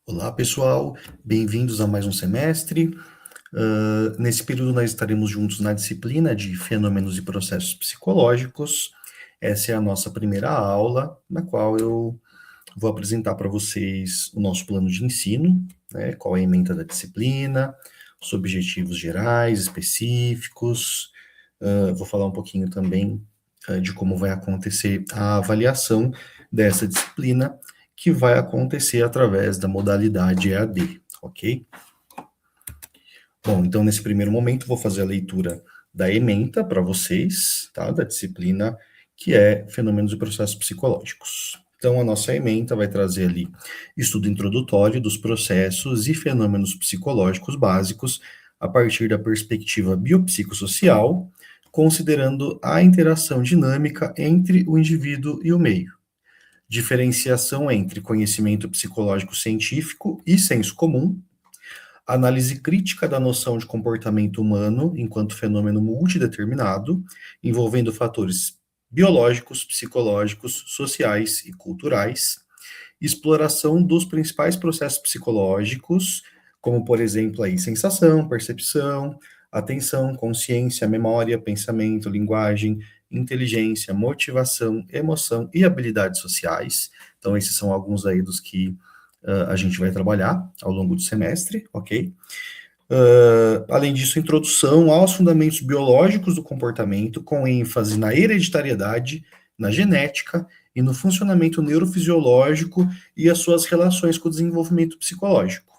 Olá, pessoal, bem-vindos a mais um semestre. Nesse período, nós estaremos juntos na disciplina de Fenômenos e Processos Psicológicos. Essa é a nossa primeira aula, na qual eu vou apresentar para vocês o nosso plano de ensino, né, qual é a ementa da disciplina, os objetivos gerais, específicos. Vou falar um pouquinho também de como vai acontecer a avaliação dessa disciplina, que vai acontecer através da modalidade EAD, ok? Bom, então nesse primeiro momento vou fazer a leitura da ementa para vocês, tá? Da disciplina que é Fenômenos e Processos Psicológicos. Então a nossa ementa vai trazer ali estudo introdutório dos processos e fenômenos psicológicos básicos a partir da perspectiva biopsicossocial, considerando a interação dinâmica entre o indivíduo e o meio. Diferenciação entre conhecimento psicológico científico e senso comum, análise crítica da noção de comportamento humano enquanto fenômeno multideterminado, envolvendo fatores biológicos, psicológicos, sociais e culturais, exploração dos principais processos psicológicos, como, por exemplo, aí, sensação, percepção, atenção, consciência, memória, pensamento, linguagem, inteligência, motivação, emoção e habilidades sociais. Então, esses são alguns aí dos que a gente vai trabalhar ao longo do semestre, ok? Além disso, introdução aos fundamentos biológicos do comportamento, com ênfase na hereditariedade, na genética e no funcionamento neurofisiológico e as suas relações com o desenvolvimento psicológico.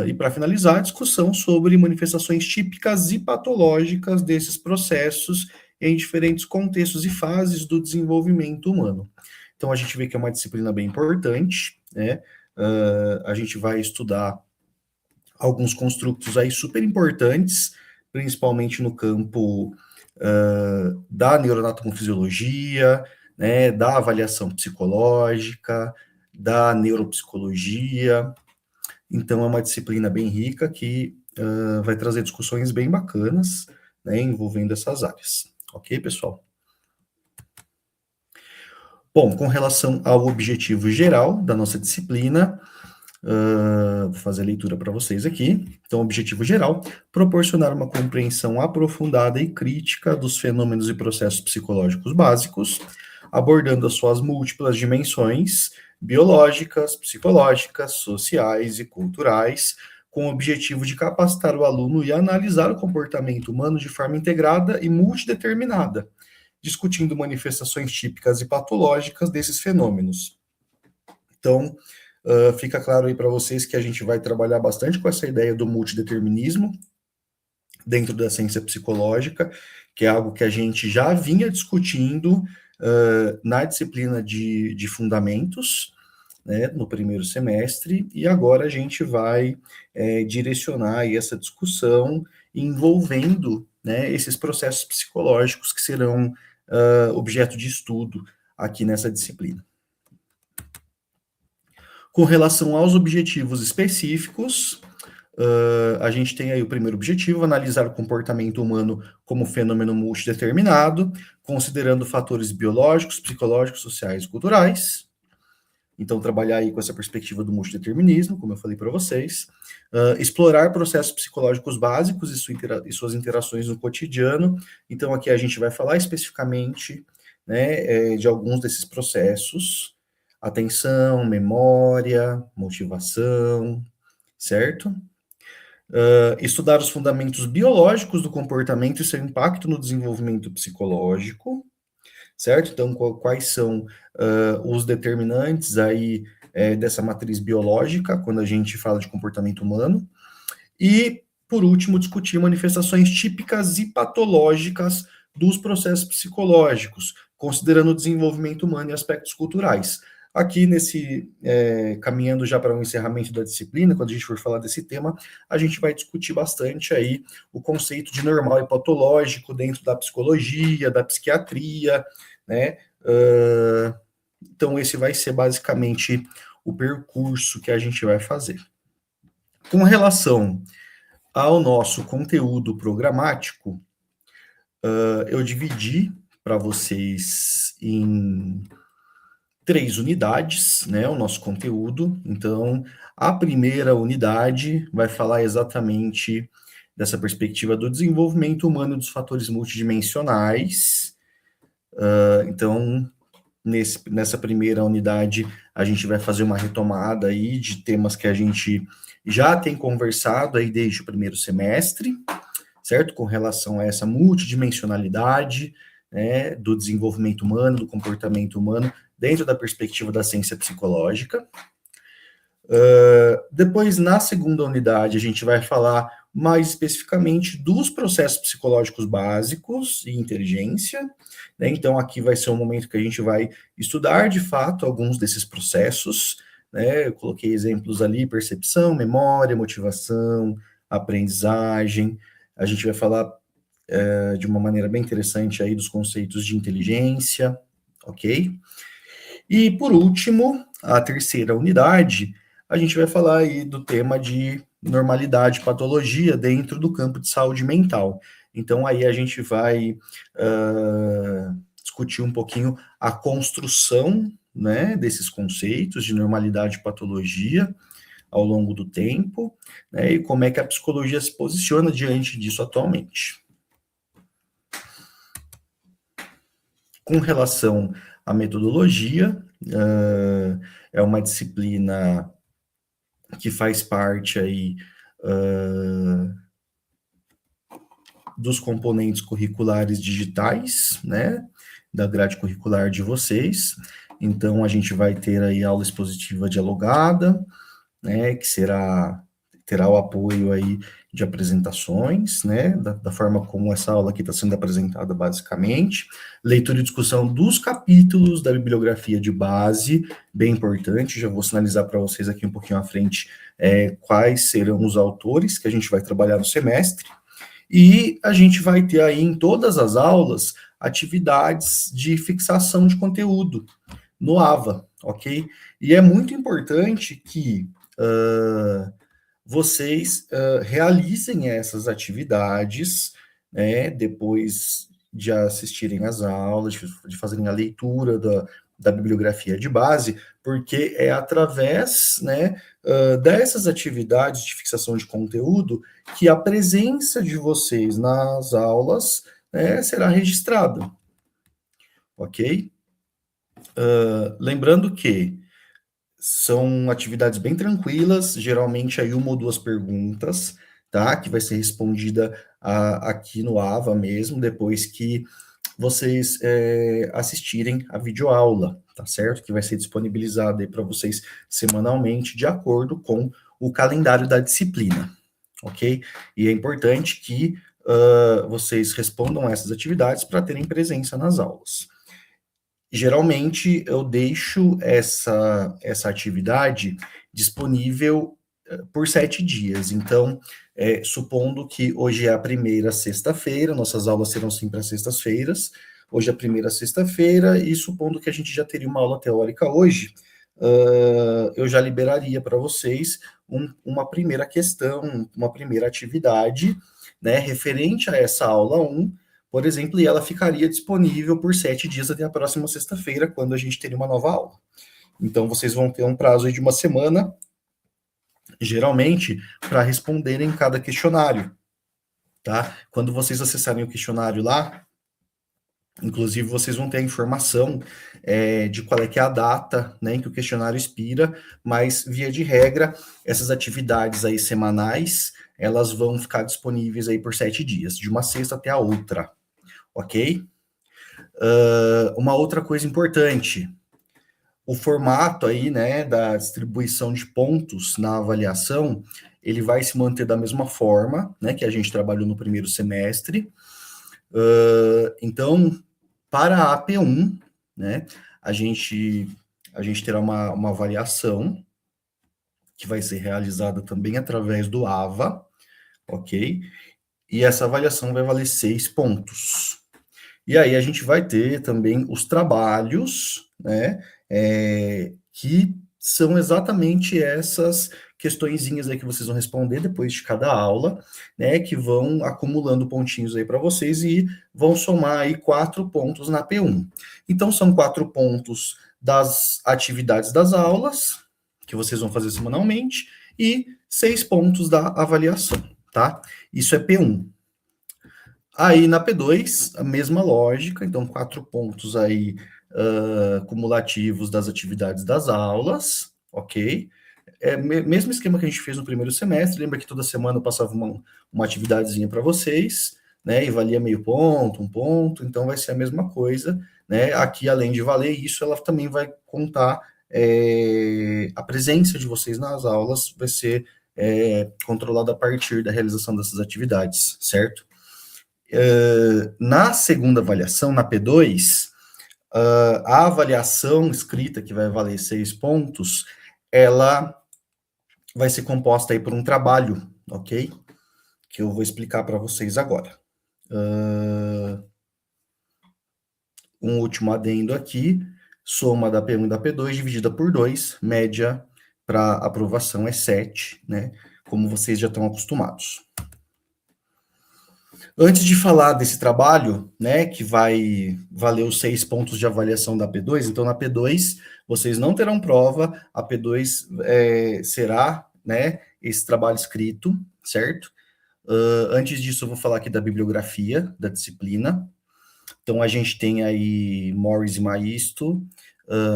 E para finalizar, a discussão sobre manifestações típicas e patológicas desses processos em diferentes contextos e fases do desenvolvimento humano. Então, a gente vê que é uma disciplina bem importante, né? A gente vai estudar alguns construtos aí super importantes, principalmente no campo da neuroanatomofisiologia, né, da avaliação psicológica, da neuropsicologia. Então, é uma disciplina bem rica que vai trazer discussões bem bacanas, né, envolvendo essas áreas. Ok, pessoal? Bom, com relação ao objetivo geral da nossa disciplina, vou fazer a leitura para vocês aqui. Então, objetivo geral: proporcionar uma compreensão aprofundada e crítica dos fenômenos e processos psicológicos básicos, abordando as suas múltiplas dimensões biológicas, psicológicas, sociais e culturais, com o objetivo de capacitar o aluno e analisar o comportamento humano de forma integrada e multideterminada, discutindo manifestações típicas e patológicas desses fenômenos. Então, fica claro aí para vocês que a gente vai trabalhar bastante com essa ideia do multideterminismo dentro da ciência psicológica, que é algo que a gente já vinha discutindo na disciplina de fundamentos, né, no primeiro semestre, e agora a gente vai direcionar aí essa discussão envolvendo, né, esses processos psicológicos que serão objeto de estudo aqui nessa disciplina. Com relação aos objetivos específicos, a gente tem aí o primeiro objetivo: analisar o comportamento humano como fenômeno multideterminado, considerando fatores biológicos, psicológicos, sociais e culturais. Então, trabalhar aí com essa perspectiva do multideterminismo, como eu falei para vocês. Explorar processos psicológicos básicos e suas interações no cotidiano. Então, aqui a gente vai falar especificamente, né, de alguns desses processos: atenção, memória, motivação, certo? Estudar os fundamentos biológicos do comportamento e seu impacto no desenvolvimento psicológico, certo? Então, quais são os determinantes aí dessa matriz biológica, quando a gente fala de comportamento humano. E, por último, discutir manifestações típicas e patológicas dos processos psicológicos, considerando o desenvolvimento humano e aspectos culturais. Aqui, caminhando já para o encerramento da disciplina, quando a gente for falar desse tema, a gente vai discutir bastante aí o conceito de normal e patológico dentro da psicologia, da psiquiatria, né? Então, esse vai ser basicamente o percurso que a gente vai fazer. Com relação ao nosso conteúdo programático, eu dividi para vocês em 3 unidades, né, o nosso conteúdo. Então, a primeira unidade vai falar exatamente dessa perspectiva do desenvolvimento humano dos fatores multidimensionais. Então, nessa primeira unidade, a gente vai fazer uma retomada aí de temas que a gente já tem conversado aí desde o primeiro semestre, certo? Com relação a essa multidimensionalidade, né, do desenvolvimento humano, do comportamento humano, dentro da perspectiva da ciência psicológica. Depois, na segunda unidade, a gente vai falar mais especificamente dos processos psicológicos básicos e inteligência, né? Então, aqui vai ser um momento que a gente vai estudar, de fato, alguns desses processos, né? Eu coloquei exemplos ali, percepção, memória, motivação, aprendizagem. A gente vai falar de uma maneira bem interessante aí dos conceitos de inteligência, ok? E, por último, a terceira unidade, a gente vai falar aí do tema de normalidade e patologia dentro do campo de saúde mental. Então, aí a gente vai discutir um pouquinho a construção, né, desses conceitos de normalidade e patologia ao longo do tempo, né, e como é que a psicologia se posiciona diante disso atualmente. Com relação à metodologia, é uma disciplina que faz parte aí dos componentes curriculares digitais, né, da grade curricular de vocês. Então, a gente vai ter aí aula expositiva dialogada, né, que terá o apoio aí de apresentações, né, da forma como essa aula aqui está sendo apresentada, basicamente. Leitura e discussão dos capítulos da bibliografia de base, bem importante, já vou sinalizar para vocês aqui um pouquinho à frente quais serão os autores que a gente vai trabalhar no semestre. E a gente vai ter aí em todas as aulas atividades de fixação de conteúdo no AVA, ok? E é muito importante que vocês realizem essas atividades, né, depois de assistirem às aulas, de fazerem a leitura da bibliografia de base, porque é através, né, dessas atividades de fixação de conteúdo que a presença de vocês nas aulas, né, será registrada, ok? Lembrando que são atividades bem tranquilas, geralmente aí uma ou duas perguntas, tá? Que vai ser respondida aqui no AVA mesmo, depois que vocês assistirem a videoaula, tá certo? Que vai ser disponibilizada aí para vocês semanalmente, de acordo com o calendário da disciplina, ok? E é importante que vocês respondam essas atividades para terem presença nas aulas. Geralmente eu deixo essa atividade disponível por 7 dias. Então, supondo que hoje é a primeira sexta-feira, nossas aulas serão sempre às sextas-feiras. Hoje é a primeira sexta-feira, e supondo que a gente já teria uma aula teórica hoje, eu já liberaria para vocês uma primeira questão, uma primeira atividade, né, referente a essa aula 1, por exemplo, e ela ficaria disponível por 7 dias até a próxima sexta-feira, quando a gente teria uma nova aula. Então, vocês vão ter um prazo de uma semana, geralmente, para responderem cada questionário, tá? Quando vocês acessarem o questionário lá, inclusive, vocês vão ter a informação de qual é que é a data, né, em que o questionário expira, mas, via de regra, essas atividades aí semanais, elas vão ficar disponíveis aí por 7 dias, de uma sexta até a outra, ok? Uma outra coisa importante, o formato aí, né, da distribuição de pontos na avaliação, ele vai se manter da mesma forma, né, que a gente trabalhou no primeiro semestre. Então, para a AP1, né, a gente terá uma avaliação que vai ser realizada também através do AVA, ok? E essa avaliação vai valer 6 pontos. E aí a gente vai ter também os trabalhos, né, que são exatamente essas questõezinhas aí que vocês vão responder depois de cada aula, né, que vão acumulando pontinhos aí para vocês e vão somar aí 4 pontos na P1. Então, são 4 pontos das atividades das aulas, que vocês vão fazer semanalmente, e 6 pontos da avaliação, tá? Isso é P1. Aí na P2, a mesma lógica, então 4 pontos aí cumulativos das atividades das aulas, ok? Mesmo esquema que a gente fez no primeiro semestre, lembra que toda semana eu passava uma atividadezinha para vocês, né, e valia meio ponto, 1 ponto, então vai ser a mesma coisa, né, aqui além de valer isso, ela também vai contar a presença de vocês nas aulas, vai ser controlada a partir da realização dessas atividades, certo? Na segunda avaliação, na P2, a avaliação escrita, que vai valer 6 pontos, ela vai ser composta aí por um trabalho, ok? Que eu vou explicar para vocês agora. Um último adendo aqui, soma da P1 e da P2 dividida por 2, média para aprovação é 7, né? Como vocês já estão acostumados. Antes de falar desse trabalho, né, que vai valer os 6 pontos de avaliação da P2, então na P2 vocês não terão prova, a P2 será, né, esse trabalho escrito, certo? Antes disso eu vou falar aqui da bibliografia da disciplina. Então a gente tem aí Morris e Maisto,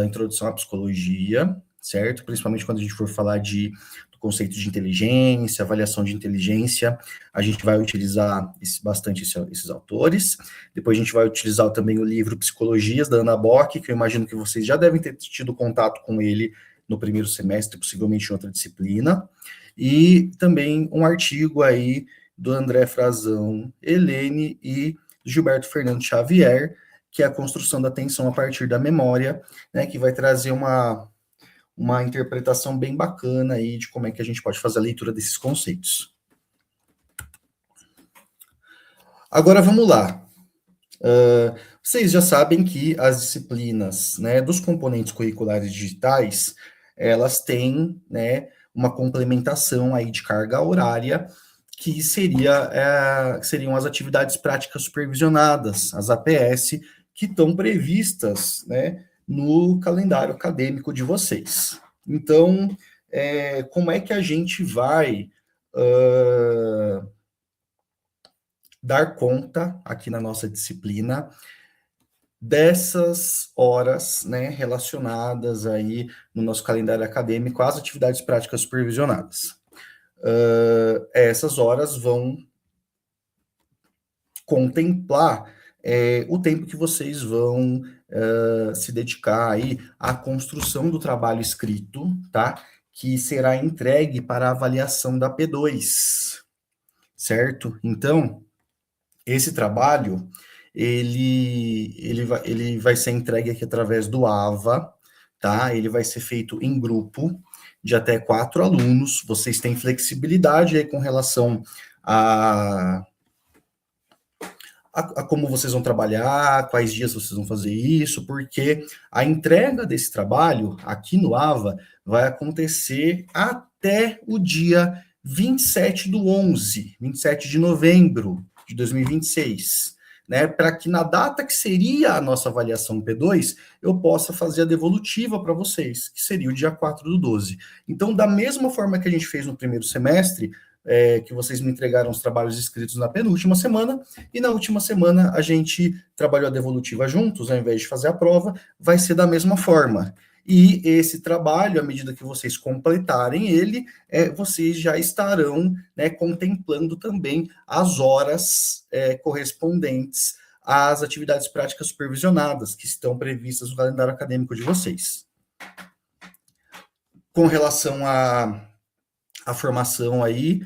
Introdução à Psicologia, certo? Principalmente quando a gente for falar do conceito de inteligência, avaliação de inteligência, a gente vai utilizar bastante esses autores. Depois a gente vai utilizar também o livro Psicologias, da Ana Bock, que eu imagino que vocês já devem ter tido contato com ele no primeiro semestre, possivelmente em outra disciplina. E também um artigo aí do André Frazão Helene e Gilberto Fernando Xavier, que é a construção da atenção a partir da memória, né, que vai trazer uma interpretação bem bacana aí de como é que a gente pode fazer a leitura desses conceitos. Agora vamos lá. Vocês já sabem que as disciplinas, né, dos componentes curriculares digitais, elas têm, né, uma complementação aí de carga horária, que seriam as atividades práticas supervisionadas, as APS, que estão previstas, né, no calendário acadêmico de vocês. Então, como é que a gente vai dar conta, aqui na nossa disciplina, dessas horas, né, relacionadas aí no nosso calendário acadêmico às atividades práticas supervisionadas? Essas horas vão contemplar o tempo que vocês vão se dedicar aí à construção do trabalho escrito, tá? Que será entregue para a avaliação da P2, certo? Então, esse trabalho, ele vai ser entregue aqui através do AVA, tá? Ele vai ser feito em grupo, de até 4 alunos, vocês têm flexibilidade aí com relação a como vocês vão trabalhar, quais dias vocês vão fazer isso, porque a entrega desse trabalho aqui no AVA vai acontecer até o dia 27/11, 27 de novembro de 2026, né? Para que na data que seria a nossa avaliação P2, eu possa fazer a devolutiva para vocês, que seria o dia 4/12. Então, da mesma forma que a gente fez no primeiro semestre, que vocês me entregaram os trabalhos escritos na penúltima semana, e na última semana a gente trabalhou a devolutiva juntos, ao invés de fazer a prova, vai ser da mesma forma. E esse trabalho, à medida que vocês completarem ele, vocês já estarão, né, contemplando também as horas correspondentes às atividades práticas supervisionadas, que estão previstas no calendário acadêmico de vocês. Com relação a formação aí,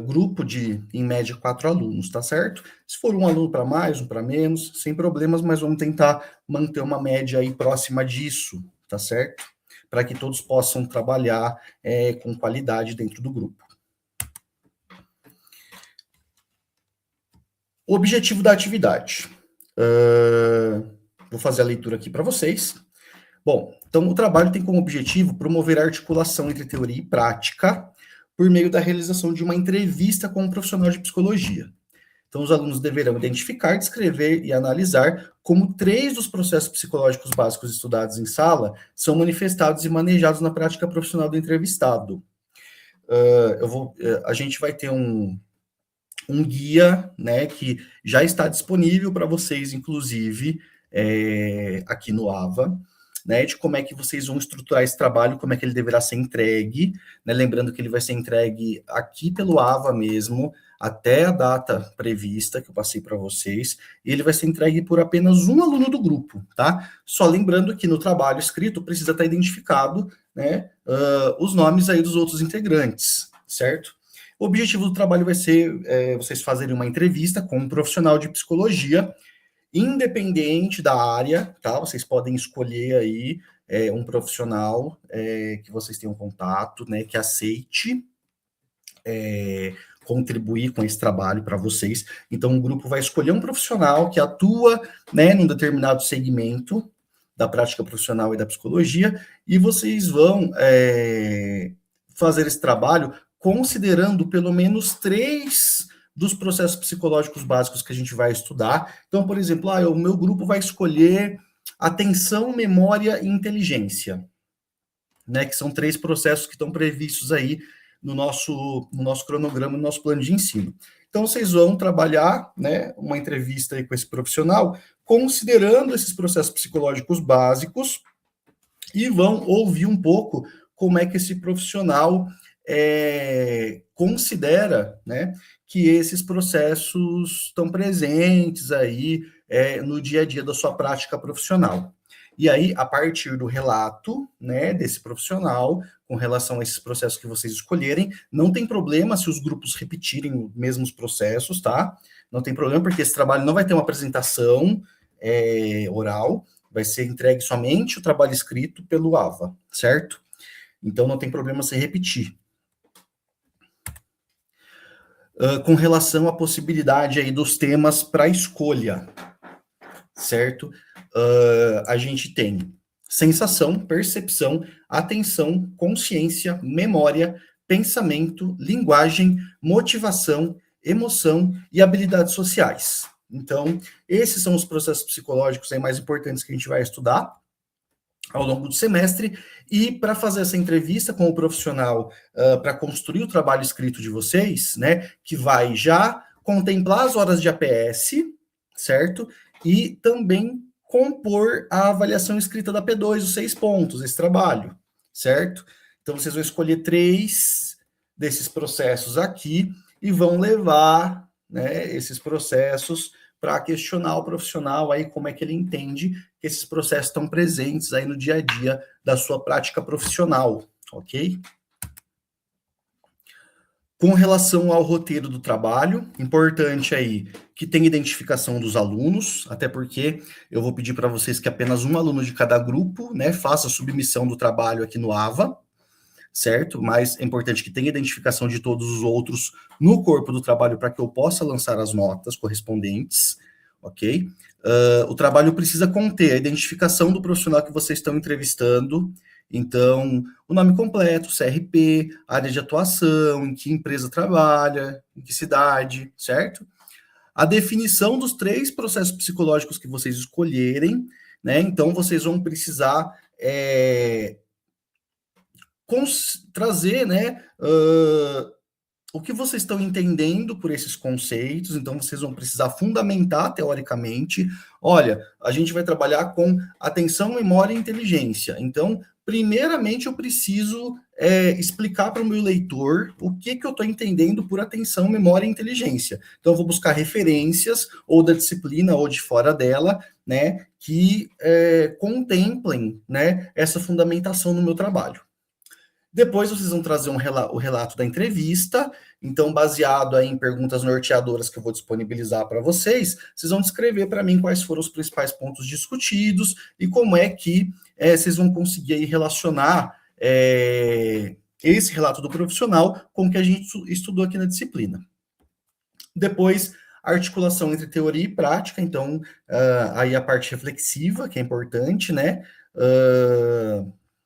grupo de, em média, 4 alunos, tá certo? Se for um aluno para mais, um para menos, sem problemas, mas vamos tentar manter uma média aí próxima disso, tá certo? Para que todos possam trabalhar com qualidade dentro do grupo. O objetivo da atividade. Vou fazer a leitura aqui para vocês. Bom, então o trabalho tem como objetivo promover a articulação entre teoria e prática por meio da realização de uma entrevista com um profissional de psicologia. Então, os alunos deverão identificar, descrever e analisar como 3 dos processos psicológicos básicos estudados em sala são manifestados e manejados na prática profissional do entrevistado. A gente vai ter um guia, né, que já está disponível para vocês, inclusive, aqui no AVA, né, de como é que vocês vão estruturar esse trabalho, como é que ele deverá ser entregue, né, lembrando que ele vai ser entregue aqui pelo AVA mesmo, até a data prevista que eu passei para vocês, e ele vai ser entregue por apenas um aluno do grupo, tá? Só lembrando que no trabalho escrito precisa estar identificado, né, os nomes aí dos outros integrantes, certo? O objetivo do trabalho vai ser vocês fazerem uma entrevista com um profissional de psicologia, independente da área, tá? Vocês podem escolher aí um profissional que vocês tenham contato, né? Que aceite contribuir com esse trabalho para vocês. Então, o grupo vai escolher um profissional que atua, né, num determinado segmento da prática profissional e da psicologia, e vocês vão fazer esse trabalho considerando pelo menos 3 dos processos psicológicos básicos que a gente vai estudar. Então, por exemplo, o meu grupo vai escolher atenção, memória e inteligência, né, que são 3 processos que estão previstos aí no nosso cronograma, no nosso plano de ensino. Então, vocês vão trabalhar, né, uma entrevista aí com esse profissional, considerando esses processos psicológicos básicos, e vão ouvir um pouco como é que esse profissional considera, né, que esses processos estão presentes aí no dia a dia da sua prática profissional. E aí, a partir do relato, né, desse profissional, com relação a esses processos que vocês escolherem, não tem problema se os grupos repetirem os mesmos processos, tá? Não tem problema, porque esse trabalho não vai ter uma apresentação oral, vai ser entregue somente o trabalho escrito pelo AVA, certo? Então, não tem problema se repetir. Com relação à possibilidade aí dos temas para escolha, certo? A gente tem sensação, percepção, atenção, consciência, memória, pensamento, linguagem, motivação, emoção e habilidades sociais. Então, esses são os processos psicológicos aí mais importantes que a gente vai estudar ao longo do semestre, e para fazer essa entrevista com o profissional, para construir o trabalho escrito de vocês, né, que vai já contemplar as horas de APS, certo? E também compor a avaliação escrita da P2, os 6 pontos, esse trabalho, certo? Então, vocês vão escolher 3 desses processos aqui e vão levar, né, esses processos para questionar o profissional aí como é que ele entende que esses processos estão presentes aí no dia a dia da sua prática profissional, ok? Com relação ao roteiro do trabalho, importante aí que tenha identificação dos alunos, até porque eu vou pedir para vocês que apenas um aluno de cada grupo, né, faça a submissão do trabalho aqui no AVA, certo? Mas é importante que tenha identificação de todos os outros no corpo do trabalho para que eu possa lançar as notas correspondentes, ok? O trabalho precisa conter a identificação do profissional que vocês estão entrevistando, então, o nome completo, CRP, área de atuação, em que empresa trabalha, em que cidade, certo? A definição dos 3 processos psicológicos que vocês escolherem, né? Então, vocês vão precisar trazer, né, o que vocês estão entendendo por esses conceitos, então vocês vão precisar fundamentar teoricamente. Olha, a gente vai trabalhar com atenção, memória e inteligência. Então, primeiramente, eu preciso explicar para o meu leitor o que eu estou entendendo por atenção, memória e inteligência. Então, eu vou buscar referências, ou da disciplina, ou de fora dela, né, que contemplem, né, essa fundamentação no meu trabalho. Depois vocês vão trazer o relato da entrevista, então, baseado aí em perguntas norteadoras que eu vou disponibilizar para vocês, vocês vão descrever para mim quais foram os principais pontos discutidos e como é que vocês vão conseguir aí relacionar esse relato do profissional com o que a gente estudou aqui na disciplina. Depois, articulação entre teoria e prática, então, aí a parte reflexiva, que é importante, né?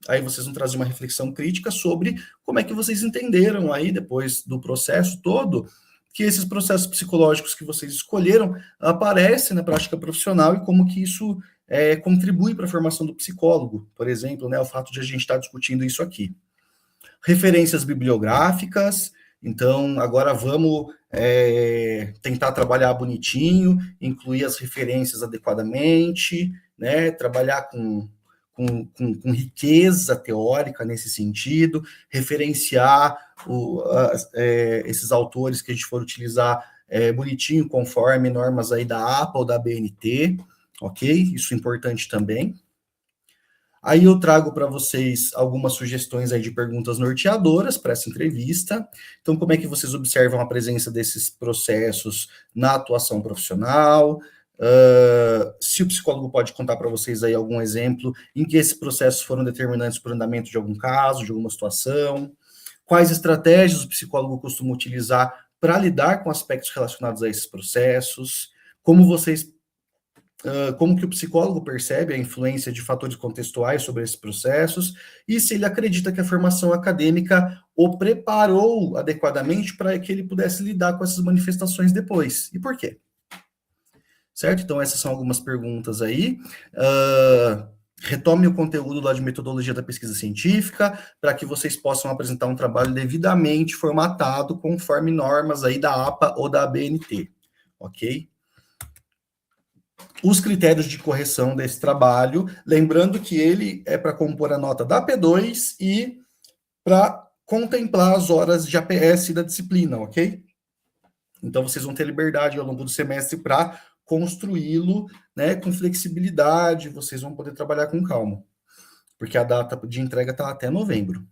Aí vocês vão trazer uma reflexão crítica sobre como é que vocês entenderam aí, depois do processo todo, que esses processos psicológicos que vocês escolheram aparecem na prática profissional e como que isso contribui para a formação do psicólogo, por exemplo, né, o fato de a gente estar discutindo isso aqui. Referências bibliográficas, então agora vamos tentar trabalhar bonitinho, incluir as referências adequadamente, né, trabalhar com riqueza teórica nesse sentido, referenciar esses autores que a gente for utilizar bonitinho, conforme normas aí da APA ou da BNT, ok? Isso é importante também. Aí eu trago para vocês algumas sugestões aí de perguntas norteadoras para essa entrevista. Então, como é que vocês observam a presença desses processos na atuação profissional? Se o psicólogo pode contar para vocês aí algum exemplo em que esses processos foram determinantes para o andamento de algum caso, de alguma situação? Quais estratégias o psicólogo costuma utilizar para lidar com aspectos relacionados a esses processos? Como que o psicólogo percebe a influência de fatores contextuais sobre esses processos e se ele acredita que a formação acadêmica o preparou adequadamente para que ele pudesse lidar com essas manifestações depois. E por quê? Certo? Então, essas são algumas perguntas aí. Retome o conteúdo lá de metodologia da pesquisa científica para que vocês possam apresentar um trabalho devidamente formatado conforme normas aí da APA ou da ABNT, ok? Os critérios de correção desse trabalho, lembrando que ele é para compor a nota da P2 e para contemplar as horas de APS da disciplina, ok? Então, vocês vão ter liberdade ao longo do semestre para construí-lo, né, com flexibilidade, vocês vão poder trabalhar com calma, porque a data de entrega está até novembro.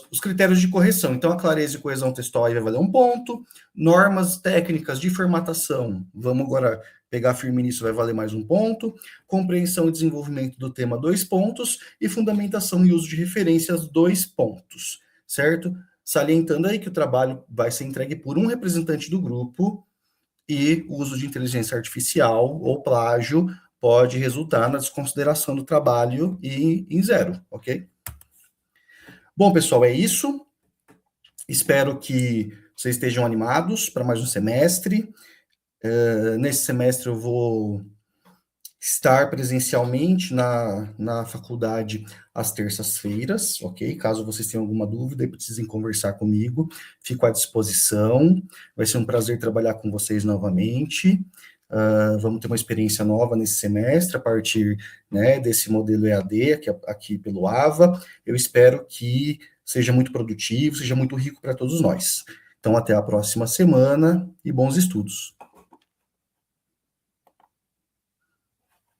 Os critérios de correção. Então, a clareza e coesão textual aí vai valer 1 ponto. Normas técnicas de formatação, vamos agora pegar firme nisso, vai valer mais 1 ponto. Compreensão e desenvolvimento do tema, 2 pontos. E fundamentação e uso de referências, 2 pontos, certo? Salientando aí que o trabalho vai ser entregue por um representante do grupo e o uso de inteligência artificial ou plágio pode resultar na desconsideração do trabalho e em 0, ok? Bom, pessoal, é isso. Espero que vocês estejam animados para mais um semestre. Nesse semestre eu vou estar presencialmente na faculdade às terças-feiras, ok? Caso vocês tenham alguma dúvida e precisem conversar comigo, fico à disposição. Vai ser um prazer trabalhar com vocês novamente. Vamos ter uma experiência nova nesse semestre, a partir, né, desse modelo EAD, aqui pelo AVA. Eu espero que seja muito produtivo, seja muito rico para todos nós. Então, até a próxima semana e bons estudos.